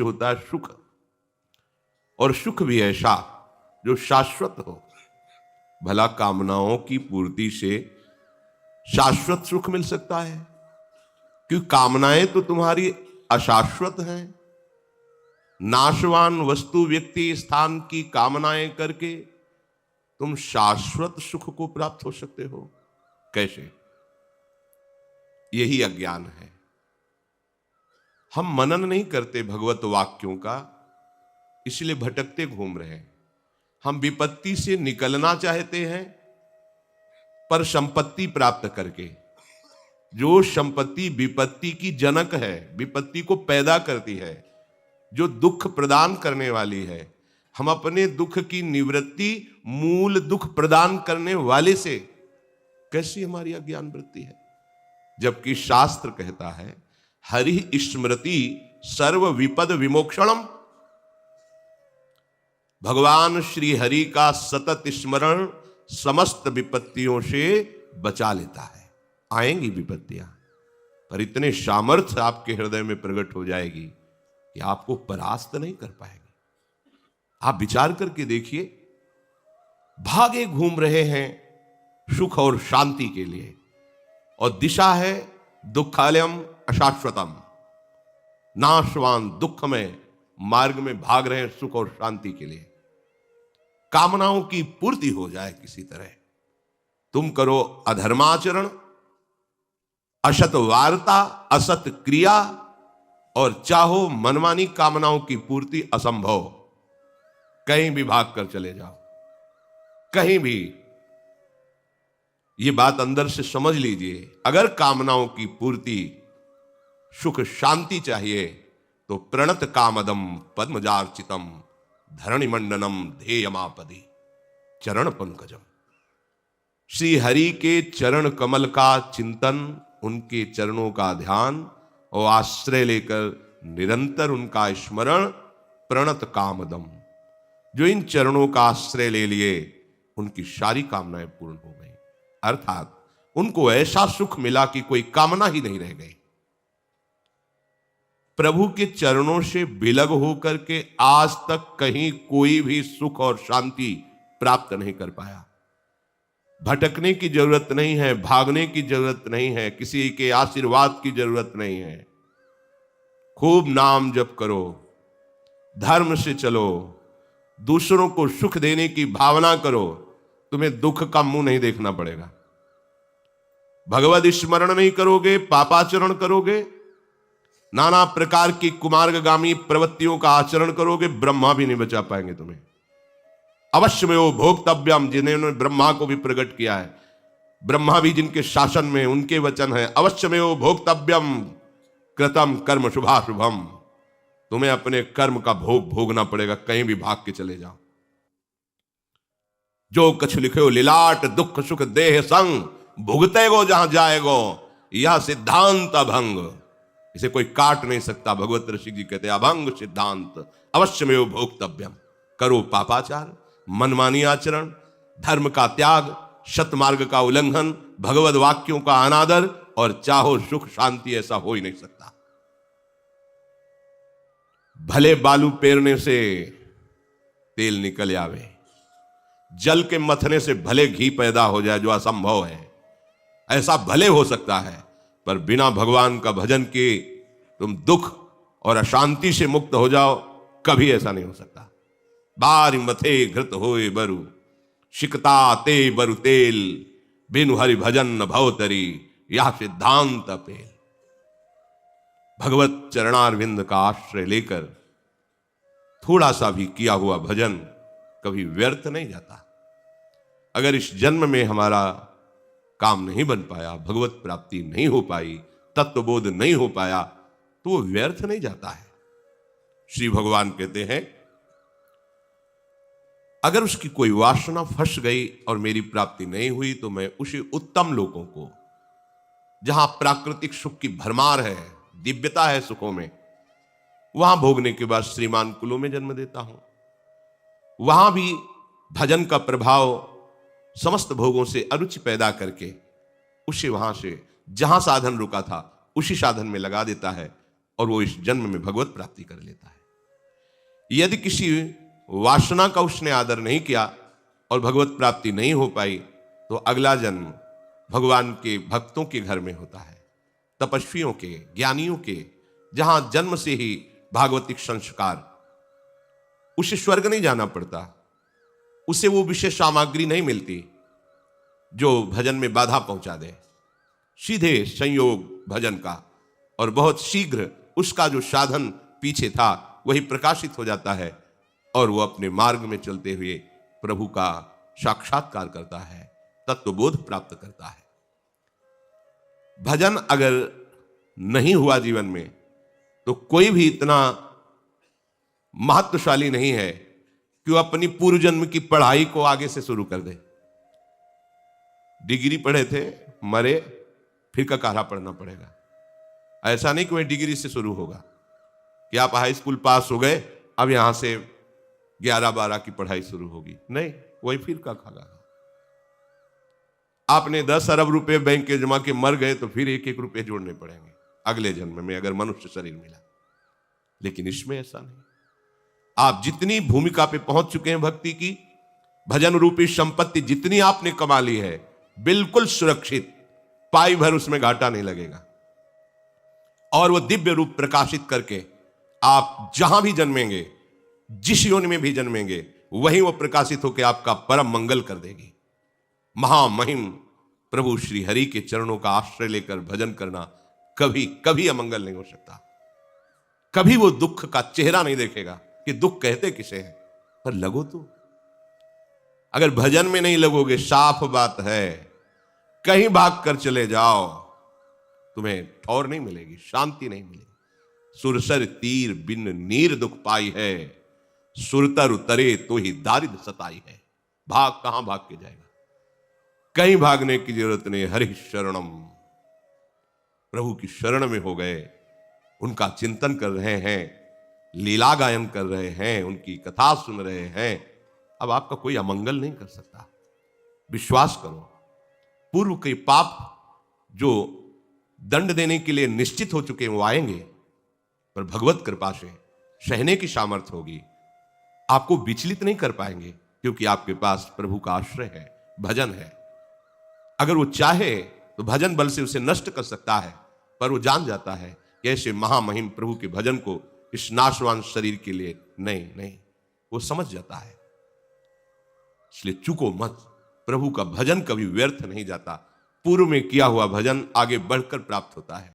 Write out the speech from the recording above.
होता है सुख, और सुख भी ऐसा जो शाश्वत हो। भला कामनाओं की पूर्ति से शाश्वत सुख मिल सकता है? क्योंकि कामनाएं तो तुम्हारी अशाश्वत हैं। नाशवान वस्तु व्यक्ति स्थान की कामनाएं करके तुम शाश्वत सुख को प्राप्त हो सकते हो कैसे? यही अज्ञान है। हम मनन नहीं करते भगवत वाक्यों का, इसलिए भटकते घूम रहे हैं। हम विपत्ति से निकलना चाहते हैं, पर संपत्ति प्राप्त करके। जो संपत्ति विपत्ति की जनक है, विपत्ति को पैदा करती है, जो दुख प्रदान करने वाली है, हम अपने दुख की निवृत्ति मूल दुख प्रदान करने वाले से कैसी हमारी अज्ञान वृत्ति है? जबकि शास्त्र कहता है हरि स्मृति सर्व विपद विमोक्षणम। भगवान श्री हरि का सतत स्मरण समस्त विपत्तियों से बचा लेता है। आएंगी विपत्तियां, पर इतने सामर्थ्य आपके हृदय में प्रकट हो जाएगी कि आपको परास्त नहीं कर पाएगी। आप विचार करके देखिए, भागे घूम रहे हैं सुख और शांति के लिए, और दिशा है दुखालयम अशाश्वतम। नाशवान दुख में मार्ग में भाग रहे हैं सुख और शांति के लिए। कामनाओं की पूर्ति हो जाए किसी तरह। तुम करो अधर्माचरण, असत वार्ता, असत क्रिया, और चाहो मनमानी कामनाओं की पूर्ति असंभव। कहीं भी भाग कर चले जाओ, कहीं भी। ये बात अंदर से समझ लीजिए। अगर कामनाओं की पूर्ति सुख शांति चाहिए तो प्रणत कामदम पद्मजार्चितम धरणिमंडनम ध्येयमापदि चरण पंकजम। श्री हरि के चरण कमल का चिंतन, उनके चरणों का ध्यान और आश्रय लेकर निरंतर उनका स्मरण, प्रणत कामदम। जो इन चरणों का आश्रय ले लिए उनकी सारी कामनाएं पूर्ण हो गई, अर्थात उनको ऐसा सुख मिला कि कोई कामना ही नहीं रह गई। प्रभु के चरणों से विलग होकर के आज तक कहीं कोई भी सुख और शांति प्राप्त नहीं कर पाया। भटकने की जरूरत नहीं है, भागने की जरूरत नहीं है, किसी के आशीर्वाद की जरूरत नहीं है। खूब नाम जप करो, धर्म से चलो, दूसरों को सुख देने की भावना करो, तुम्हें दुख का मुंह नहीं देखना पड़ेगा। भगवत स्मरण नहीं करोगे, पापाचरण करोगे, नाना प्रकार की कुमार्गगामी प्रवृत्तियों का आचरण करोगे, ब्रह्मा भी नहीं बचा पाएंगे तुम्हें। अवश्य में वो भोक्तव्यम, जिन्होंने ब्रह्मा को भी प्रकट किया है, ब्रह्मा भी जिनके शासन में, उनके वचन है, अवश्य में वो भोक्तव्यम कृतम कर्म शुभाशुभम। तुम्हें अपने कर्म का भोग भोगना पड़ेगा, कहीं भी भाग के चले जाओ। जो कछ लिखे लिलाट दुख सुख देह संग, भुगते गो जहां जाएगो, यह सिद्धांत अभंग। इसे कोई काट नहीं सकता। भगवत ऋषि जी कहते हैं अभंग सिद्धांत अवश्य में वो भोक्तव्यम। करो पापाचार, मनमानी आचरण, धर्म का त्याग, सतमार्ग का उल्लंघन, भगवत वाक्यों का अनादर, और चाहो सुख शांति, ऐसा हो ही नहीं सकता। भले बालू पेरने से तेल निकल आवे, जल के मथने से भले घी पैदा हो जाए, जो असंभव है। ऐसा भले हो सकता है, पर बिना भगवान का भजन किए तुम दुख और अशांति से मुक्त हो जाओ, कभी ऐसा नहीं हो सकता। बारी मथे घृत होए बरु, शिकता ते बरु तेल, बिनु हरि भजन न भवतरी, यह सिद्धांत अपेल। भगवत चरणारविंद का आश्रय लेकर थोड़ा सा भी किया हुआ भजन कभी व्यर्थ नहीं जाता। अगर इस जन्म में हमारा काम नहीं बन पाया, भगवत प्राप्ति नहीं हो पाई, तत्वबोध नहीं हो पाया, तो वो व्यर्थ नहीं जाता है। श्री भगवान कहते हैं अगर उसकी कोई वासना फंस गई और मेरी प्राप्ति नहीं हुई, तो मैं उसी उत्तम लोगों को, जहां प्राकृतिक सुख की भरमार है, दिव्यता है सुखों में, वहां भोगने के बाद श्रीमान कुलों में जन्म देता हूं। वहां भी भजन का प्रभाव समस्त भोगों से अरुचि पैदा करके उसे वहां से जहां साधन रुका था उसी साधन में लगा देता है, और वो इस जन्म में भगवत प्राप्ति कर लेता है। यदि किसी वासना का उसने आदर नहीं किया और भगवत प्राप्ति नहीं हो पाई, तो अगला जन्म भगवान के भक्तों के घर में होता है, तपस्वियों के, ज्ञानियों के, जहां जन्म से ही भागवतिक संस्कार। उसे स्वर्ग नहीं जाना पड़ता, उसे वो विशेष सामग्री नहीं मिलती जो भजन में बाधा पहुंचा दे। सीधे संयोग भजन का, और बहुत शीघ्र उसका जो साधन पीछे था वही प्रकाशित हो जाता है और वो अपने मार्ग में चलते हुए प्रभु का साक्षात्कार करता है, तत्वबोध प्राप्त करता है। भजन अगर नहीं हुआ जीवन में तो कोई भी इतना महत्वशाली नहीं है कि वो अपनी पूर्व जन्म की पढ़ाई को आगे से शुरू कर दे। डिग्री पढ़े थे, मरे, फिर का काढ़ा पढ़ना पड़ेगा। ऐसा नहीं कि वह डिग्री से शुरू होगा कि आप हाई स्कूल पास हो गए, अब यहां से 11-12 की पढ़ाई शुरू होगी। नहीं, वही फिर का खागा। आपने 10 अरब रुपए बैंक के जमा के मर गए तो फिर 1-1 रुपए जोड़ने पड़ेंगे अगले जन्म में, अगर मनुष्य शरीर मिला। लेकिन इसमें ऐसा नहीं। आप जितनी भूमिका पे पहुंच चुके हैं भक्ति की, भजन रूपी संपत्ति जितनी आपने कमा ली है, बिल्कुल सुरक्षित, पाई भर उसमें घाटा नहीं लगेगा। और वो दिव्य रूप प्रकाशित करके आप जहां भी जन्मेंगे, जिस योनि में भी जन्मेंगे, वहीं वो प्रकाशित होकर आपका परम मंगल कर देगी। महामहिम प्रभु श्री हरि के चरणों का आश्रय लेकर भजन करना कभी कभी अमंगल नहीं हो सकता। कभी वो दुख का चेहरा नहीं देखेगा कि दुख कहते किसे हैं, पर लगो तो। अगर भजन में नहीं लगोगे, साफ बात है, कहीं भाग कर चले जाओ, तुम्हें ठौर नहीं मिलेगी, शांति नहीं मिलेगी। सुरसर तीर बिन नीर दुख पाई है, सुरतर उतरे तो ही दारिद सताई है। भाग कहां भाग के जाएगा? कहीं भागने की जरूरत नहीं। हरि शरणम, प्रभु की शरण में हो गए, उनका चिंतन कर रहे हैं, लीला गायन कर रहे हैं, उनकी कथा सुन रहे हैं। अब आपका कोई अमंगल नहीं कर सकता। विश्वास करो, पूर्व के पाप जो दंड देने के लिए निश्चित हो चुके हैं वो आएंगे, पर भगवत कृपा से सहने की सामर्थ्य होगी। आपको विचलित नहीं कर पाएंगे, क्योंकि आपके पास प्रभु का आश्रय है, भजन है। अगर वो चाहे तो भजन बल से उसे नष्ट कर सकता है, पर वो जान जाता है कि ऐसे महामहिम प्रभु के भजन को इस नाशवान शरीर के लिए नहीं, वो समझ जाता है। इसलिए चूको मत, प्रभु का भजन कभी व्यर्थ नहीं जाता। पूर्व में किया हुआ भजन आगे बढ़कर प्राप्त होता है।